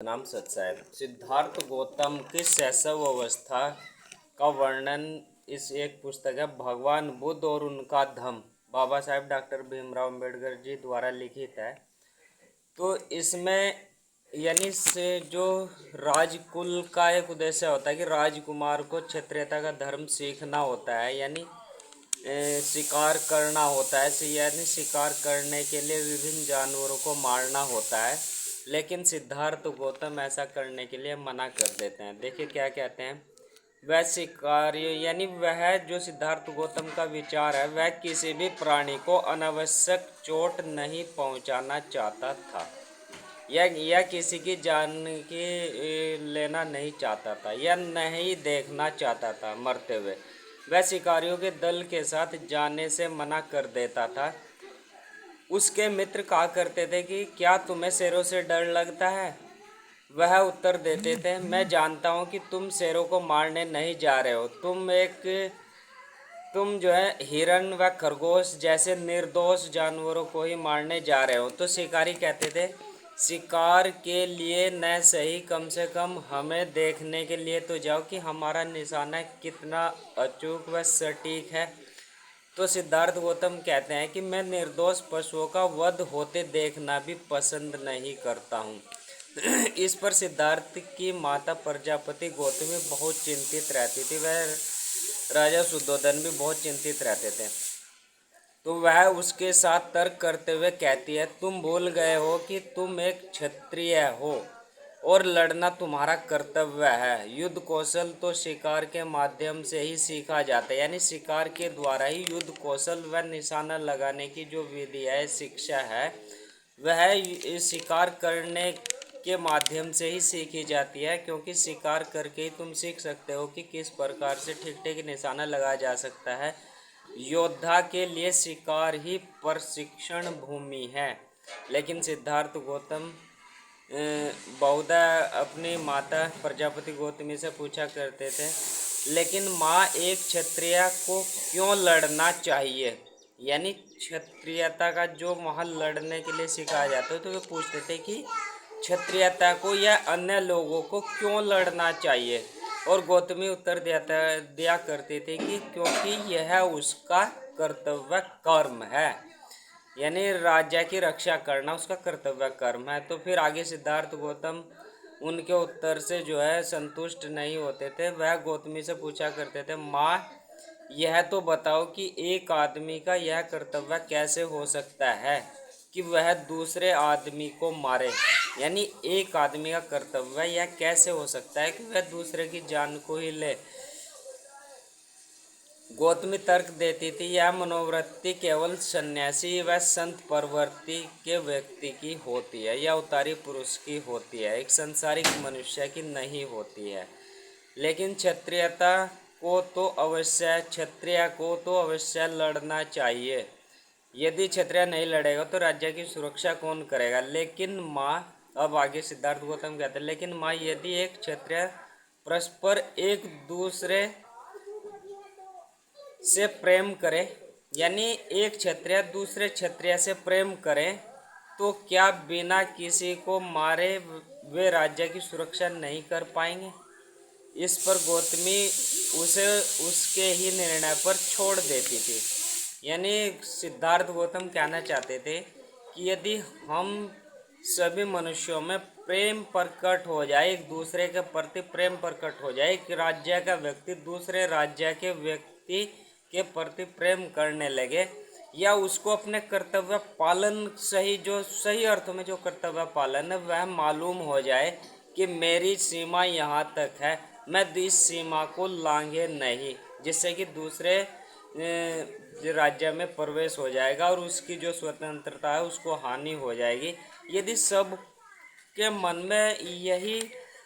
सतनाम सत्साई। सिद्धार्थ गौतम की शैशव अवस्था का वर्णन इस एक पुस्तक है भगवान बुद्ध और उनका धम्म, बाबा साहेब डॉक्टर भीमराव अम्बेडकर जी द्वारा लिखित है। तो इसमें यानी से जो राजकुल का एक उद्देश्य होता है कि राजकुमार को क्षत्रियता का धर्म सीखना होता है, यानी शिकार करना होता है, यानी शिकार करने के लिए विभिन्न जानवरों को मारना होता है। लेकिन सिद्धार्थ गौतम ऐसा करने के लिए मना कर देते हैं। देखिए क्या कहते हैं, वह शिकारी यानी वह जो सिद्धार्थ गौतम का विचार है, वह किसी भी प्राणी को अनावश्यक चोट नहीं पहुंचाना चाहता था, या किसी की जान की लेना नहीं चाहता था, या नहीं देखना चाहता था मरते हुए। वह शिकारियों के दल के साथ जाने से मना कर देता था। उसके मित्र कहा करते थे कि क्या तुम्हें शेरों से डर लगता है? वह उत्तर देते थे, मैं जानता हूँ कि तुम शेरों को मारने नहीं जा रहे हो, तुम जो है हिरण व खरगोश जैसे निर्दोष जानवरों को ही मारने जा रहे हो। तो शिकारी कहते थे, शिकार के लिए न सही, कम से कम हमें देखने के लिए तो जाओ कि हमारा निशाना कितना अचूक व सटीक है। तो सिद्धार्थ गौतम कहते हैं कि मैं निर्दोष पशुओं का वध होते देखना भी पसंद नहीं करता हूँ। इस पर सिद्धार्थ की माता प्रजापति गौतमी बहुत चिंतित रहती थी, वह राजा शुद्धोधन भी बहुत चिंतित रहते थे। तो वह उसके साथ तर्क करते हुए कहती है, तुम भूल गए हो कि तुम एक क्षत्रिय हो और लड़ना तुम्हारा कर्तव्य है। युद्ध कौशल तो शिकार के माध्यम से ही सीखा जाता है, यानी शिकार के द्वारा ही युद्ध कौशल व निशाना लगाने की जो विधि है, शिक्षा है, वह शिकार करने के माध्यम से ही सीखी जाती है। क्योंकि शिकार करके ही तुम सीख सकते हो कि किस प्रकार से ठीक ठीक निशाना लगाया जा सकता है। योद्धा के लिए शिकार ही प्रशिक्षण भूमि है। लेकिन सिद्धार्थ गौतम बहुधा अपनी माता प्रजापति गौतमी से पूछा करते थे, लेकिन माँ, एक क्षत्रिय को क्यों लड़ना चाहिए? यानी क्षत्रियता का जो वहाँ लड़ने के लिए सिखाया जाता है, तो वे पूछते थे कि क्षत्रियता को या अन्य लोगों को क्यों लड़ना चाहिए। और गौतमी उत्तर दिया करते थे कि क्योंकि यह उसका कर्तव्य कर्म है, यानी राज्य की रक्षा करना उसका कर्तव्य कर्म है। तो फिर आगे सिद्धार्थ गौतम उनके उत्तर से जो है संतुष्ट नहीं होते थे। वह गौतमी से पूछा करते थे, माँ, यह तो बताओ कि एक आदमी का यह कर्तव्य कैसे हो सकता है कि वह दूसरे आदमी को मारे? यानी एक आदमी का कर्तव्य यह कैसे हो सकता है कि वह दूसरे की जान को ही ले? गौतमी तर्क देती थी, यह मनोवृत्ति केवल सन्यासी व संत प्रवृत्ति के व्यक्ति की होती है, या उतारी पुरुष की होती है, एक संसारिक मनुष्य की नहीं होती है। लेकिन क्षत्रिय को तो अवश्य लड़ना चाहिए। यदि क्षत्रिय नहीं लड़ेगा तो राज्य की सुरक्षा कौन करेगा? लेकिन माँ, अब आगे सिद्धार्थ गौतम कहते हैं, लेकिन माँ, यदि एक क्षत्रिय परस्पर एक दूसरे से प्रेम करे, यानी एक क्षत्रिय दूसरे क्षत्रिय से प्रेम करे, तो क्या बिना किसी को मारे वे राज्य की सुरक्षा नहीं कर पाएंगे? इस पर गौतमी उसे उसके ही निर्णय पर छोड़ देती थी। यानी सिद्धार्थ गौतम कहना चाहते थे कि यदि हम सभी मनुष्यों में प्रेम प्रकट हो जाए, एक दूसरे के प्रति प्रेम प्रकट हो जाए, कि राज्य का व्यक्ति दूसरे राज्य के व्यक्ति के प्रति प्रेम करने लगे, या उसको अपने कर्तव्य पालन सही अर्थों में जो कर्तव्य पालन है वह मालूम हो जाए कि मेरी सीमा यहाँ तक है, मैं इस सीमा को लांघे नहीं, जिससे कि दूसरे राज्य में प्रवेश हो जाएगा और उसकी जो स्वतंत्रता है उसको हानि हो जाएगी। यदि सब के मन में यही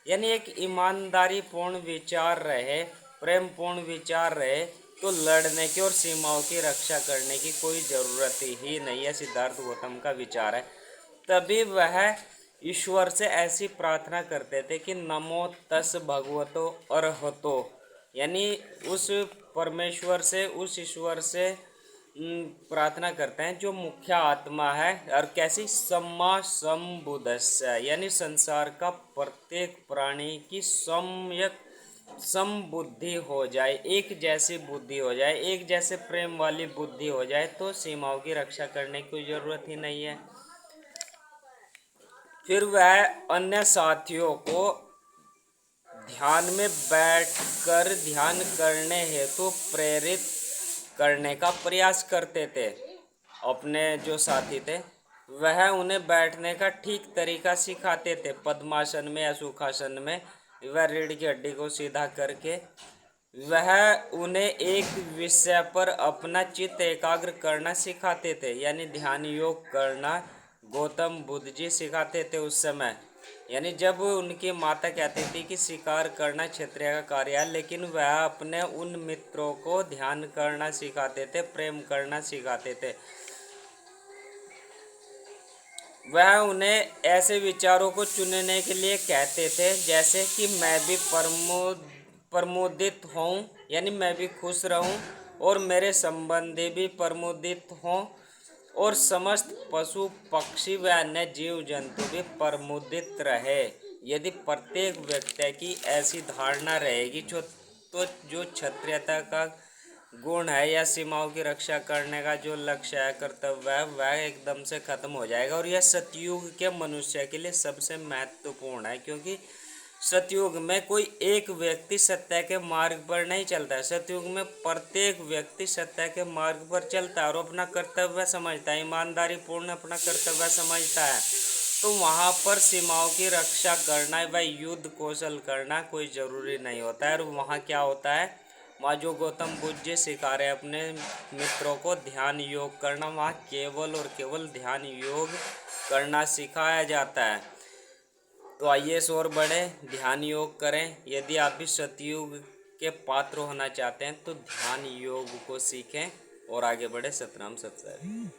यानी एक ईमानदारी पूर्ण विचार रहे, प्रेम पूर्ण विचार रहे, तो लड़ने की और सीमाओं की रक्षा करने की कोई ज़रूरत ही नहीं है, सिद्धार्थ गौतम का विचार है। तभी वह ईश्वर से ऐसी प्रार्थना करते थे कि नमो तस् भगवतो अरहतो, यानी उस परमेश्वर से, उस ईश्वर से प्रार्थना करते हैं जो मुख्य आत्मा है, और कैसी सम्मा संबुद्धस्य, यानी संसार का प्रत्येक प्राणी की सम्यक समबुद्धि हो जाए, एक जैसी बुद्धि हो जाए, एक जैसे प्रेम वाली बुद्धि हो जाए, तो सीमाओं की रक्षा करने की जरूरत ही नहीं है। फिर वह अन्य साथियों को ध्यान में बैठकर ध्यान करने हेतु प्रेरित करने का प्रयास करते थे। अपने जो साथी थे वह उन्हें बैठने का ठीक तरीका सिखाते थे, पद्मासन में या सुखासन में, वह रीढ़ की हड्डी को सीधा करके वह उन्हें एक विषय पर अपना चित्त एकाग्र करना सिखाते थे, यानी ध्यान योग करना गौतम बुद्ध जी सिखाते थे उस समय। यानी जब उनकी माता कहती थी कि शिकार करना क्षत्रिय का कार्य है, लेकिन वह अपने उन मित्रों को ध्यान करना सिखाते थे, प्रेम करना सिखाते थे। वह उन्हें ऐसे विचारों को चुनने के लिए कहते थे जैसे कि मैं भी प्रमोदित हूँ, यानी मैं भी खुश रहूँ, और मेरे संबंधी भी प्रमोदित हों, और समस्त पशु पक्षी व अन्य जीव जंतु भी प्रमुदित रहे। यदि प्रत्येक व्यक्ति की ऐसी धारणा रहेगी तो जो क्षत्रियता का गुण है या सीमाओं की रक्षा करने का जो लक्ष्य है, कर्तव्य है, वह एकदम से खत्म हो जाएगा। और यह सतयुग के मनुष्य के लिए सबसे महत्वपूर्ण है, क्योंकि सतयुग में कोई एक व्यक्ति सत्य के मार्ग पर नहीं चलता है। सतयुग में प्रत्येक व्यक्ति सत्य के मार्ग पर चलता है और अपना कर्तव्य समझता है, ईमानदारी पूर्ण अपना कर्तव्य समझता है। तो वहाँ पर सीमाओं की रक्षा करना व युद्ध कौशल करना कोई ज़रूरी नहीं होता है। और वहाँ क्या होता है, वहाँ जो गौतम बुद्ध जी सिखा रहे अपने मित्रों को ध्यान योग करना, वहाँ केवल और केवल ध्यान योग करना सिखाया जाता है। तो आइए इस ओर बढ़े, ध्यान योग करें। यदि आप भी सतयुग के पात्र होना चाहते हैं तो ध्यान योग को सीखें और आगे बढ़े। सतनाम सत श्री।